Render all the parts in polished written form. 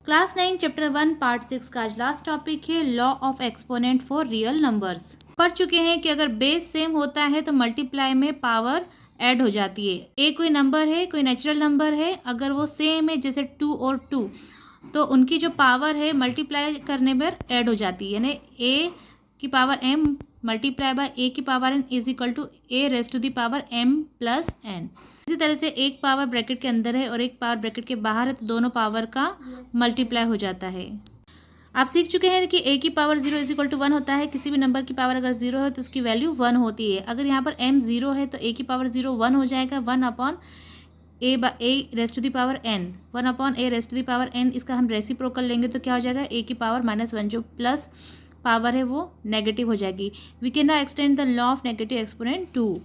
Class 9 chapter 1 part 6 का आज last topic है law of exponent for real numbers. पढ़ चुके हैं कि अगर बेस सेम होता है तो मल्टीप्लाई में पावर ऐड हो जाती है। ए कोई नंबर है, कोई नेचुरल नंबर है, अगर वो सेम है जैसे 2 और 2 तो उनकी जो पावर है मल्टीप्लाई करने पर ऐड हो जाती है, यानी ए की power m multiply by a की power n is equal to a raise to the power m plus n। इसी तरह से एक पावर ब्रैकेट के अंदर है और एक पावर ब्रैकेट के बाहर है तो दोनों पावर का मल्टीप्लाई हो जाता है। आप सीख चुके हैं कि ए की पावर 0 इज इक्वल टू 1 होता है। किसी भी नंबर की पावर अगर 0 है तो उसकी वैल्यू 1 होती है। अगर यहाँ पर m 0 है तो ए की पावर 0 1 हो जाएगा, 1 upon a raise to the power n, 1 upon a raise to the power n। इसका हम रेसिप्रोकल लेंगे तो क्या हो जाएगा, ए की पावर -1 जो प्लस पावर है वो नेगेटिव हो जाएगी। We can now extend the law of negative exponent to.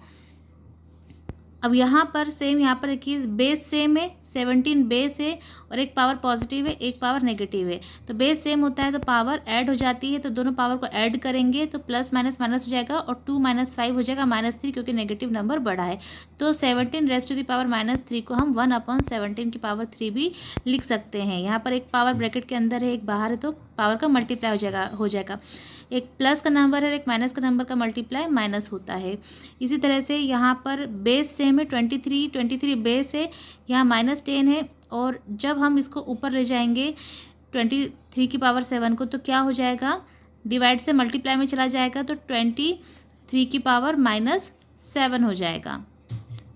अब यहाँ पर सेम, यहाँ पर देखिए बेस सेम है, 17 बेस है और एक पावर पॉजिटिव है, एक पावर नेगेटिव है। तो बेस सेम होता है तो पावर ऐड हो जाती है, तो दोनों पावर को ऐड करेंगे तो प्लस माइनस माइनस हो जाएगा और 2 - 5 हो जाएगा -3, क्योंकि नेगेटिव नंबर बड़ा है। तो 17 रेज टू द पावर -3 को हम 1 अपॉन 17 की पावर 3 भी लिख सकते हैं। यहाँ पर एक पावर ब्रैकेट के अंदर है, एक बाहर है, तो पावर का मल्टीप्लाई हो जाएगा। एक प्लस का नंबर है, एक माइनस का नंबर का मल्टीप्लाई माइनस होता है। इसी तरह से यहाँ पर बेस सेम है, 23 बेस है, यहाँ -10 है, और जब हम इसको ऊपर ले जाएंगे 23 की पावर 7 को तो क्या हो जाएगा, डिवाइड से मल्टीप्लाई में चला जाएगा तो 23 की पावर -7 हो जाएगा।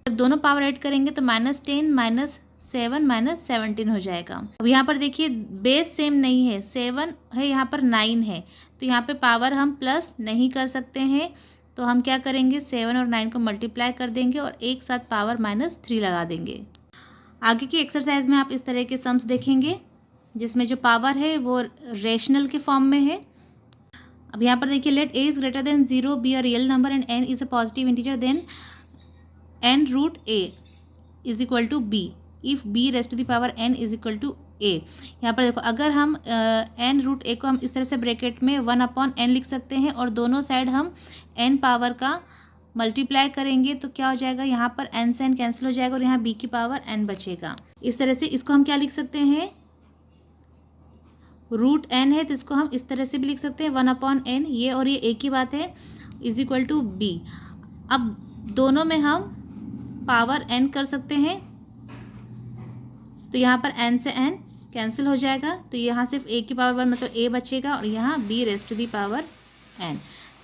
जब दोनों पावर ऐड करेंगे तो -10 -7 -17 हो जाएगा। अब यहाँ पर देखिए बेस सेम नहीं है, 7 है, यहाँ पर 9 है, तो यहाँ पे पावर हम प्लस नहीं कर सकते हैं। तो हम क्या करेंगे, 7 और 9 को मल्टीप्लाई कर देंगे और एक साथ पावर -3 लगा देंगे। आगे की एक्सरसाइज में आप इस तरह के सम्स देखेंगे जिसमें जो पावर है वो रेशनल के फॉर्म में है। अब यहाँ पर देखिए, let a is greater than 0 B a real number and n is a positive integer, then n root a is equal to b if b raise to the power n is equal to a। यहाँ पर देखो, अगर हम n root a को हम इस तरह से ब्रैकेट में 1 अपॉन n लिख सकते हैं और दोनों साइड हम n पावर का मल्टीप्लाई करेंगे तो क्या हो जाएगा, यहाँ पर n से n कैंसिल हो जाएगा और यहाँ b की पावर n बचेगा। इस तरह से इसको हम क्या लिख सकते हैं, रूट n है तो इसको हम इस तरह से भी लिख सकते हैं 1 अपॉन n, ये और ये एक ही बात है, इज इक्वल टू b। अब दोनों में हम पावर n कर सकते हैं तो यहाँ पर n से n कैंसिल हो जाएगा, तो यहाँ सिर्फ a की पावर 1 मतलब a बचेगा और यहाँ b raise to the power n।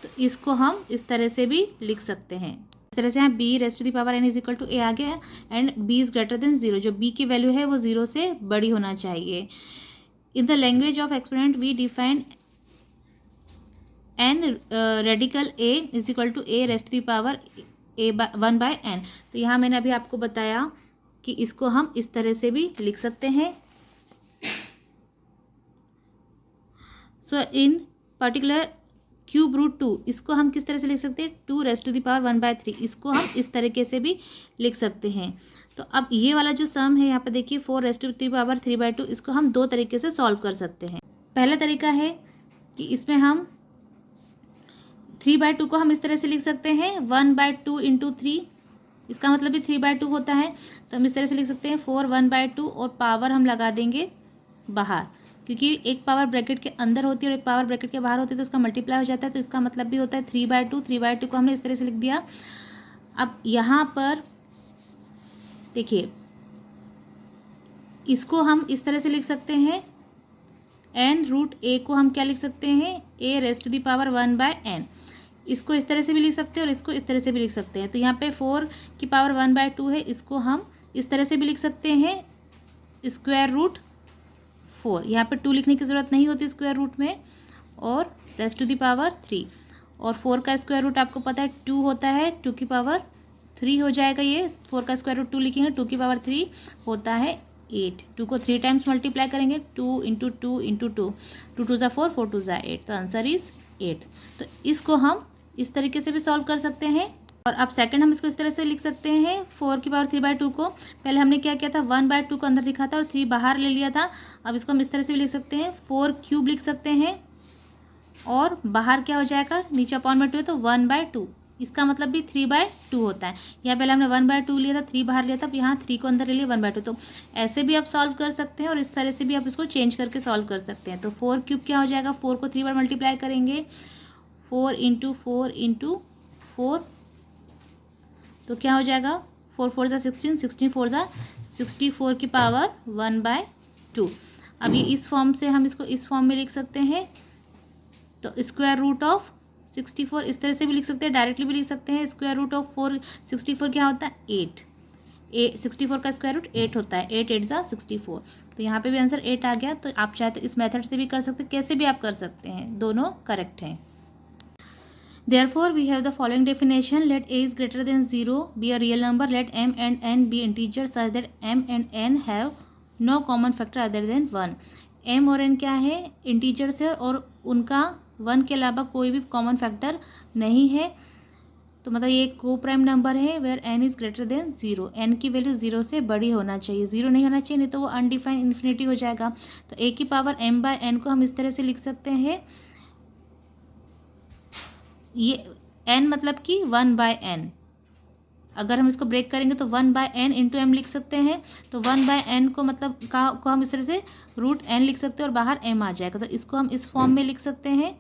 तो इसको हम इस तरह से भी लिख सकते हैं। इस तरह से यहाँ b raise to the power n is equal to a आ गया and b is greater than 0, जो b की वैल्यू है वो 0 से बड़ी होना चाहिए। In the language of exponent we define n radical a is equal to a raise to the power 1/n। तो यहाँ मैंने अभी आपको बताया कि इसको हम इस तरह से भी लिख सकते हैं। सो इन पर्टिकुलर क्यूब रूट 2, इसको हम किस तरह से लिख सकते हैं, 2 रेज टू द पावर 1/3, इसको हम इस तरीके से भी लिख सकते हैं। तो अब ये वाला जो सम है यहाँ पर देखिए 4 रेज टू द पावर 3/2, इसको हम दो तरीके से सॉल्व कर सकते हैं। पहला तरीका है कि इसमें हम 3/2 को हम इस तरह से लिख सकते हैं 1/2 इंटू 3, इसका मतलब भी 3/2 होता है, तो हम इस तरह से लिख सकते हैं 4 1/2 और पावर हम लगा देंगे बाहर, क्योंकि एक पावर ब्रैकेट के अंदर होती है और एक पावर ब्रैकेट के बाहर होती है तो उसका मल्टीप्लाई हो जाता है, तो इसका मतलब भी होता है 3/2 को हमने इस तरह से लिख दिया। अब यहाँ पर देखिए, इसको हम इस तरह से लिख सकते हैं, n रूट a को हम क्या लिख सकते हैं, a raise to the power 1/n, इसको इस तरह से भी लिख सकते हैं और इसको इस तरह से भी लिख सकते हैं। तो यहाँ पे 4 की पावर 1/2 है, इसको हम इस तरह से भी लिख सकते हैं स्क्वायर रूट 4, यहाँ पे 2 लिखने की ज़रूरत नहीं होती स्क्वायर रूट में, और रेज टू द पावर 3, और 4 का स्क्वायर रूट आपको पता है 2 होता है, 2 की पावर 3 हो जाएगा। ये 4 का स्क्वायर रूट 2 लिखेंगे, 2 की पावर 3 होता है 8, 2 को 3 टाइम्स मल्टीप्लाई करेंगे, 2 इंटू 2 इंटू 2, 2 2 ज़ा 4, 4 2 ज़ा 8, तो आंसर इज 8। तो इसको हम इस तरीके से भी सॉल्व कर सकते हैं। और अब सेकंड हम इसको इस तरह से लिख सकते हैं, 4 की पावर 3/2 को पहले हमने क्या किया था, 1/2 को अंदर लिखा था और 3 बाहर ले लिया था। अब इसको हम इस तरह से भी लिख सकते हैं, 4 क्यूब लिख सकते हैं और बाहर क्या हो जाएगा, नीचे अपॉन में 2 है तो 1/2, इसका मतलब भी 3/2 होता है। यहाँ पहले हमने 1/2 लिया था, 3 बाहर लिया था, अब यहाँ 3 को अंदर ले लिया 1/2। तो ऐसे भी आप सॉल्व कर सकते हैं और इस तरह से भी आप इसको चेंज करके सॉल्व कर सकते हैं। तो 4 क्यूब क्या हो जाएगा, 4 को 3 बार मल्टीप्लाई करेंगे, 4 × 4 × 4, तो क्या हो जाएगा, 4 4 = 16, 16 4 = 64 की पावर 1/2। अब ये इस फॉर्म से हम इसको इस फॉर्म में लिख सकते हैं। तो स्क्वायर रूट ऑफ 64 इस तरह से भी लिख सकते हैं, डायरेक्टली भी लिख सकते हैं। स्क्वायर रूट ऑफ 64 क्या होता है, 8। 64 का स्क्वायर रूट 8 होता है, 8 8 = 64। तो यहाँ पे भी आंसर 8 आ गया। तो आप चाहे तो इस मेथड से भी कर सकते हैं, कैसे भी आप कर सकते हैं, दोनों करेक्ट हैं। Therefore, we have the following definition: let a is greater than 0 be a real number, let m and n be integers such that m and n have no common factor other than 1। m और n क्या है, integers है और उनका 1 के अलावा कोई भी कॉमन फैक्टर नहीं है। तो मतलब ये को प्राइम नंबर है where n is greater than 0। n की वैल्यू 0 से बड़ी होना चाहिए, 0 नहीं होना चाहिए, नहीं तो वो अनडिफाइंड इन्फिनिटी हो जाएगा। तो a की पावर m/n को हम इस तरह से लिख सकते हैं, ये n मतलब कि 1/n। अगर हम इसको ब्रेक करेंगे तो 1/n × m लिख सकते हैं। तो 1/n को मतलब को हम इस तरह से √n लिख सकते हैं और बाहर m आ जाएगा। तो इसको हम इस फॉर्म में लिख सकते हैं,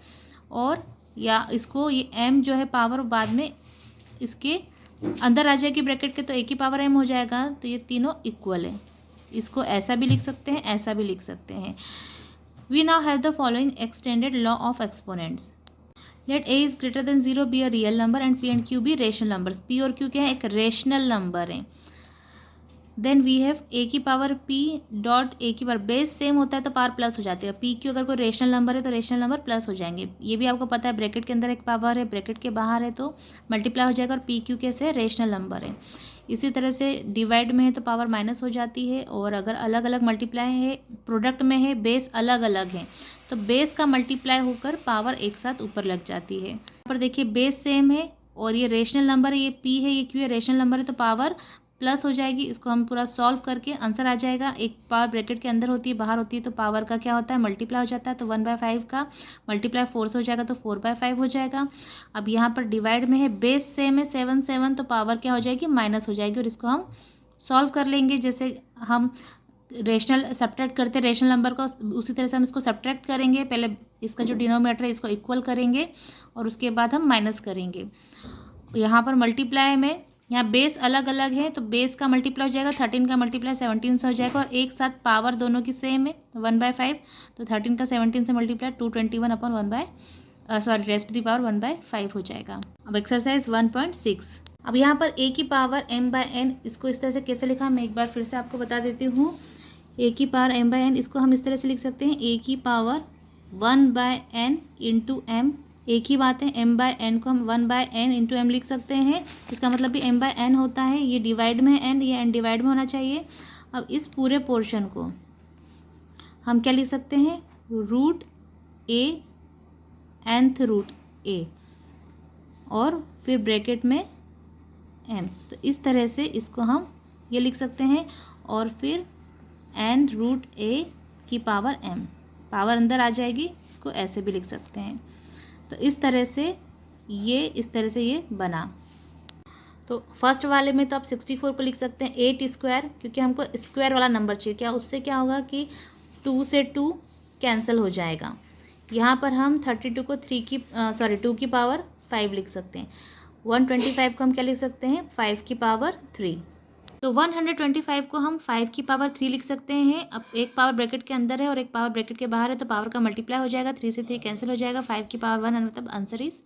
और या इसको ये m जो है पावर बाद में इसके अंदर आ जाएगी ब्रैकेट के, तो a की पावर m हो जाएगा। तो ये तीनों इक्वल है। इसको ऐसा भी लिख सकते हैं, ऐसा भी लिख सकते हैं। We now have the following extended law of exponents. Let a is greater than 0 B a real number and p and q भी रेशनल नंबर्स। p और q क्या है, एक रेशनल नंबर है। देन वी हैव a की power p dot a की power, base same होता है तो पावर प्लस हो जाती है। p q अगर कोई रेशनल नंबर है तो रेशनल नंबर प्लस हो जाएंगे। ये भी आपको पता है, ब्रैकेट के अंदर एक पावर है, ब्रैकेट के बाहर है तो मल्टीप्लाई हो जाएगा। और p q कैसे है, रेशनल नंबर है। इसी तरह से डिवाइड में है तो पावर माइनस हो जाती है, और अगर अलग अलग मल्टीप्लाई है, प्रोडक्ट में है, बेस अलग अलग है, तो बेस का मल्टीप्लाई होकर पावर एक साथ ऊपर लग जाती है। यहाँ पर देखिए बेस सेम है और ये रेशनल नंबर है, ये p है, ये q है, रेशनल नंबर है, तो पावर प्लस हो जाएगी। इसको हम पूरा सॉल्व करके आंसर आ जाएगा। एक पावर ब्रैकेट के अंदर होती है, बाहर होती है, तो पावर का क्या होता है, मल्टीप्लाई हो जाता है। तो 1/5 का मल्टीप्लाई 4 से हो जाएगा तो 4/5 हो जाएगा। अब यहाँ पर डिवाइड में है, बेस सेम है 7 7, तो पावर क्या हो जाएगी, माइनस हो जाएगी। और इसको हम सॉल्व कर लेंगे, जैसे हम रेशनल सब्ट्रैक्ट करते हैं रेशनल नंबर को, उसी तरह से हम इसको सब्ट्रैक्ट करेंगे। पहले इसका जो डिनोमिनेटर है इसको इक्वल करेंगे और उसके बाद हम माइनस करेंगे। यहाँ पर मल्टीप्लाई में यहाँ बेस अलग अलग है, तो बेस का मल्टीप्लाई हो जाएगा, 13 का मल्टीप्लाई 17 से हो जाएगा, और एक साथ पावर दोनों की सेम है 1/5। तो 13 का 17 से मल्टीप्लाई 221 रेस्ट दी पावर 1/5 हो जाएगा। अब एक्सरसाइज 1.6। अब यहाँ पर a की पावर m/n, इसको इस तरह से कैसे लिखा मैं एक बार फिर से आपको बता देती हूँ। a की पावर m/n, इसको हम इस तरह से लिख सकते हैं, a की पावर 1/n × m। एक ही बात है, m/n को हम 1/n × m लिख सकते हैं। इसका मतलब भी m/n होता है, ये डिवाइड में है n, ये n डिवाइड में होना चाहिए। अब इस पूरे पोर्शन को हम क्या लिख सकते हैं, √a nth √a और फिर ब्रैकेट में m। तो इस तरह से इसको हम ये लिख सकते हैं, और फिर n√a की पावर m, पावर अंदर आ जाएगी। इसको ऐसे भी लिख सकते हैं। तो इस तरह से ये बना। तो फर्स्ट वाले में तो आप 64 को लिख सकते हैं 8 स्क्वायर, क्योंकि हमको स्क्वायर वाला नंबर चाहिए। क्या उससे क्या होगा कि 2 से 2 कैंसिल हो जाएगा। यहाँ पर हम 32 को 2 की पावर 5 लिख सकते हैं। 125 को हम क्या लिख सकते हैं, 5 की पावर 3। तो 125 को हम 5 की पावर 3 लिख सकते हैं। अब एक पावर ब्रैकेट के अंदर है और एक पावर ब्रैकेट के बाहर है, तो पावर का मल्टीप्लाई हो जाएगा, 3 से 3 कैंसिल हो जाएगा, 5 की पावर 1, मतलब आंसर इज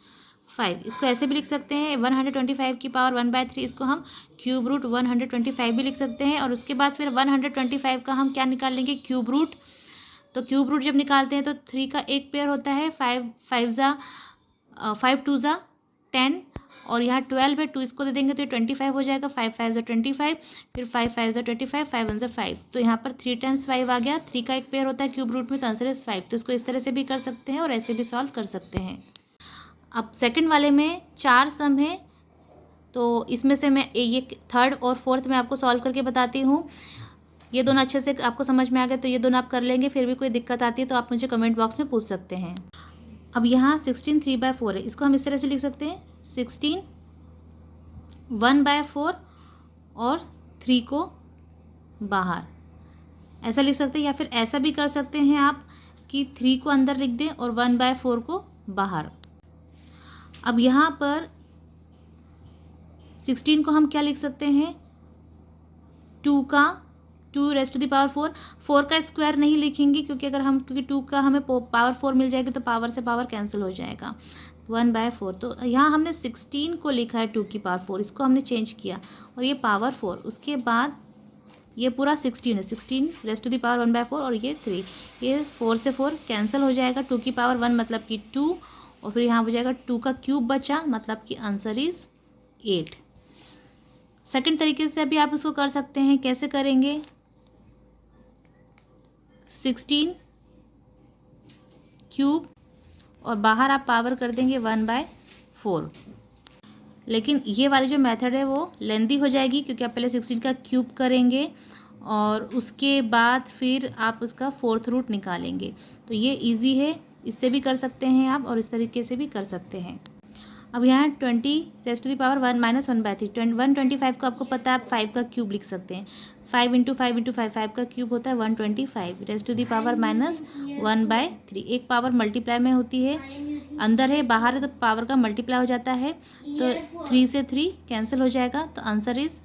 5। इसको ऐसे भी लिख सकते हैं, 125 की पावर 1/3, इसको हम क्यूब रूट 125 भी लिख सकते हैं। और उसके बाद फिर 125 का हम क्या निकाल लेंगे, क्यूब रूट। तो क्यूब रूट जब निकालते हैं तो 3 का एक पेयर होता है, 5 2 ज़ा 10, और यहाँ 12 है, 2 इसको दे देंगे तो ये 25 हो जाएगा, 5 5 25, फिर 5 5 25, 5 1 5। तो यहाँ पर 3 टाइम्स 5 आ गया। 3 का एक पेयर होता है क्यूब रूट में, तो आंसर इज 5। तो इसको इस तरह से भी कर सकते हैं और ऐसे भी सॉल्व कर सकते हैं। अब सेकंड वाले में 4 सम है, तो इसमें से मैं ये थर्ड और फोर्थ में आपको सॉल्व करके बताती हूँ। ये दोनों अच्छे से आपको समझ में आ गए तो ये दोनों आप कर लेंगे। फिर भी कोई दिक्कत आती है तो आप मुझे कमेंट बॉक्स में पूछ सकते हैं। अब यहाँ 16 3/4 है, इसको हम इस तरह से लिख सकते हैं, 16 1/4 और 3 को बाहर, ऐसा लिख सकते हैं। या फिर ऐसा भी कर सकते हैं आप कि 3 को अंदर लिख दें और 1/4 को बाहर। अब यहाँ पर 16 को हम क्या लिख सकते हैं, 2 रेज़ टू द पावर 4। 4 का स्क्वायर नहीं लिखेंगे क्योंकि क्योंकि 2 का हमें पावर 4 मिल जाएगी तो पावर से पावर कैंसिल हो जाएगा। 1/4, तो यहाँ हमने 16 को लिखा है 2 की पावर 4, इसको हमने चेंज किया और ये पावर 4, उसके बाद ये पूरा 16 है, 16 रेज़ टू द पावर 1/4 और ये 3, ये 4 से 4 कैंसिल हो जाएगा। 2 की पावर 1 मतलब कि 2 और फिर यहाँ हो जाएगा 2 का क्यूब बचा, मतलब कि आंसर इज़ 8। सेकंड तरीके से अभी आप इसको कर सकते हैं। कैसे करेंगे, 16 क्यूब और बाहर आप पावर कर देंगे 1/4। लेकिन ये वाली जो मेथड है वो लेंदी हो जाएगी क्योंकि आप पहले 16 का क्यूब करेंगे और उसके बाद फिर आप उसका 4th रूट निकालेंगे। तो ये इजी है, इससे भी कर सकते हैं आप और इस तरीके से भी कर सकते हैं। अब यहाँ 20 रेज़ टू द पावर 1 - 1/3, 125 को आपको पता है आप 5 का क्यूब लिख सकते हैं। 5 × 5 × 5, 5 का क्यूब होता है 125 रेज़ टू द पावर -1/3। एक पावर मल्टीप्लाई में होती है, अंदर है बाहर है तो पावर का मल्टीप्लाई हो जाता है, तो 3 से 3 कैंसिल हो जाएगा। तो आंसर इज़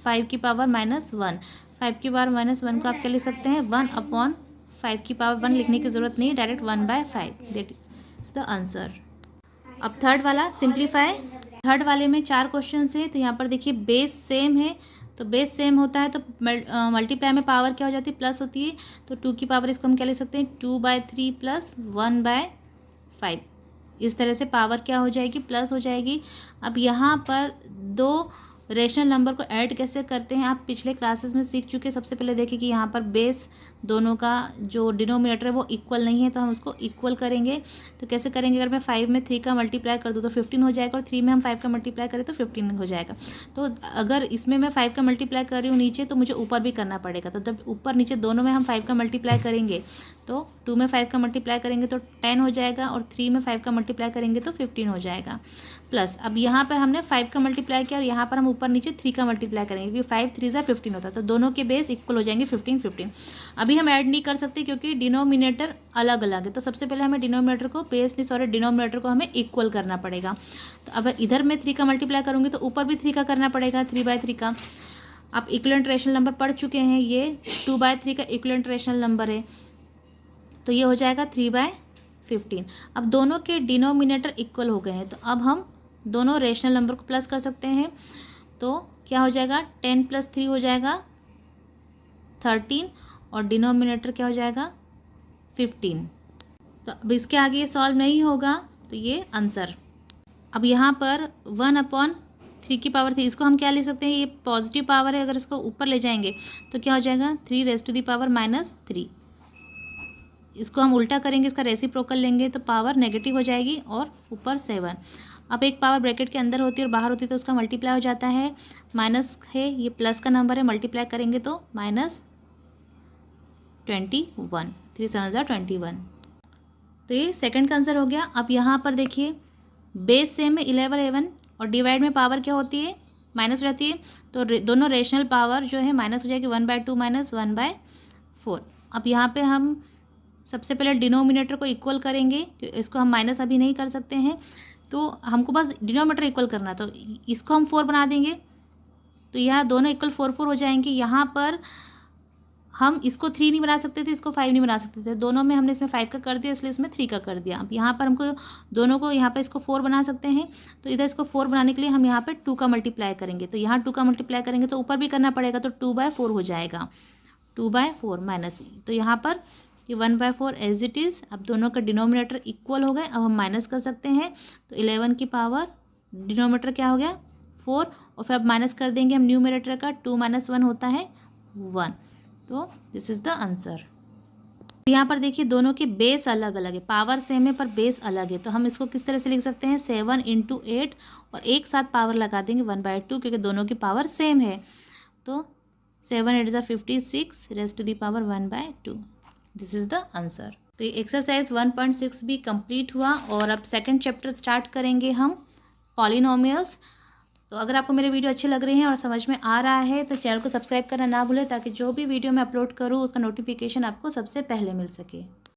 5 की पावर -1। 5 की पावर -1 को आप क्या लिख सकते हैं, 1/5 की पावर 1 लिखने की ज़रूरत नहीं है, direct 1/5, that is the answer. अब थर्ड वाला सिंप्लीफाई। थर्ड वाले में 4 क्वेश्चन है, तो यहाँ पर देखिए बेस सेम है, तो बेस सेम होता है तो मल्टीप्लाई में पावर क्या हो जाती है, प्लस होती है। तो 2 की पावर इसको हम क्या ले सकते हैं, 2/3 + 1/5। इस तरह से पावर क्या हो जाएगी, प्लस हो जाएगी। अब यहाँ पर 2 रेशनल नंबर को ऐड कैसे करते हैं आप पिछले क्लासेस में सीख चुके। सबसे पहले देखिए कि यहाँ पर बेस दोनों का जो डिनोमिनेटर है वो इक्वल नहीं है, तो हम उसको इक्वल करेंगे। तो कैसे करेंगे, अगर मैं 5 में 3 का मल्टीप्लाई कर दूँ तो 15 हो जाएगा और 3 में हम 5 का मल्टीप्लाई करें तो 15 हो जाएगा। तो अगर इसमें मैं 5 का मल्टीप्लाई कर रही हूँ नीचे, तो मुझे ऊपर भी करना पड़ेगा। तो जब ऊपर नीचे दोनों में हम 5 का मल्टीप्लाई करेंगे तो 2 में 5 का मल्टीप्लाई करेंगे तो 10 हो जाएगा और 3 में 5 का मल्टीप्लाई करेंगे तो 15 हो जाएगा। प्लस अब यहाँ पर हमने 5 का मल्टीप्लाई किया और यहाँ पर हम ऊपर नीचे 3 का मल्टीप्लाई करेंगे क्योंकि 5 3 = 15 होता है, तो दोनों के बेस इक्वल हो जाएंगे 15 15। अभी हम ऐड नहीं कर सकते क्योंकि डिनोमिनेटर अलग अलग है, तो सबसे पहले हमें डिनोमिनेटर को डिनोमिनेटर को हमें इक्वल करना पड़ेगा। तो अब इधर मैं 3 का मल्टीप्लाई करूँगी तो ऊपर भी 3 का करना पड़ेगा, 3/3 का। आप इक्विवेलेंट रेशनल नंबर पढ़ चुके हैं, ये 2/3 का इक्विवेलेंट रेशनल नंबर है, तो ये हो जाएगा 3/15। अब दोनों के डिनोमिनेटर इक्वल हो गए हैं, तो अब हम दोनों रेशनल नंबर को प्लस कर सकते हैं। तो क्या हो जाएगा, 10 + 3 हो जाएगा 13 और डिनोमिनेटर क्या हो जाएगा 15। तो अब इसके आगे ये सॉल्व नहीं होगा, तो ये आंसर। अब यहाँ पर 1/3 की पावर 3, इसको हम क्या ले सकते हैं, ये पॉजिटिव पावर है, अगर इसको ऊपर ले जाएंगे तो क्या हो जाएगा 3 रेज़ टू द पावर -3। इसको हम उल्टा करेंगे, इसका रेसिप्रोकल लेंगे तो पावर नेगेटिव हो जाएगी और ऊपर 7। अब एक पावर ब्रैकेट के अंदर होती है और बाहर होती है तो उसका मल्टीप्लाई हो जाता है, माइनस है, ये प्लस का नंबर है, मल्टीप्लाई करेंगे तो -21, 3 7 = 21। तो ये सेकंड का आंसर हो गया। अब यहाँ पर देखिए बेस सेम है 11 और डिवाइड में पावर क्या होती है, माइनस हो जाती है, तो दोनों रेशनल पावर जो है माइनस हो जाएगी, 1/2 - 1/4। अब यहाँ पे हम सबसे पहले डिनोमिनेटर को इक्वल करेंगे, इसको हम माइनस अभी नहीं कर सकते हैं, तो हमको बस डिनोमिनेटर इक्वल करना, तो इसको हम 4 बना देंगे, तो यहाँ दोनों इक्वल 4 4 हो जाएंगे। यहाँ पर हम इसको 3 नहीं बना सकते थे, इसको 5 नहीं बना सकते थे, दोनों में हमने इसमें 5 का कर दिया इसलिए इसमें 3 का कर दिया। अब यहाँ पर हमको दोनों को, यहाँ पर इसको 4 बना सकते हैं, तो इधर इसको 4 बनाने के लिए हम यहाँ पर 2 का मल्टीप्लाई करेंगे, तो यहाँ 2 का मल्टीप्लाई करेंगे तो ऊपर भी करना पड़ेगा, तो 2/4 हो जाएगा, 2/4 माइनस, तो यहाँ पर ये 1/4 एज इट इज़। अब दोनों का डिनोमिनेटर इक्वल हो गए, अब हम माइनस कर सकते हैं, तो 11 की पावर डिनोमिनेटर क्या हो गया 4 और फिर अब माइनस कर देंगे हम न्यूमरेटर का, 2 - 1 होता है 1, तो दिस इज़ द आंसर। यहाँ पर देखिए दोनों के बेस अलग अलग है, पावर सेम है पर बेस अलग है, तो हम इसको किस तरह से लिख सकते हैं, 7 × 8 और एक साथ पावर लगा देंगे 1/2 क्योंकि दोनों की पावर सेम है, तो 7 8 = 56 raise to the power 1/2, this is the answer. तो ये एक्सरसाइज 1.6 भी कंप्लीट हुआ और अब सेकंड चैप्टर स्टार्ट करेंगे हम, पॉलिनोमियल्स। तो अगर आपको मेरे वीडियो अच्छे लग रहे हैं और समझ में आ रहा है तो चैनल को सब्सक्राइब करना ना भूलें, ताकि जो भी वीडियो मैं अपलोड करूँ उसका नोटिफिकेशन आपको सबसे पहले मिल सके।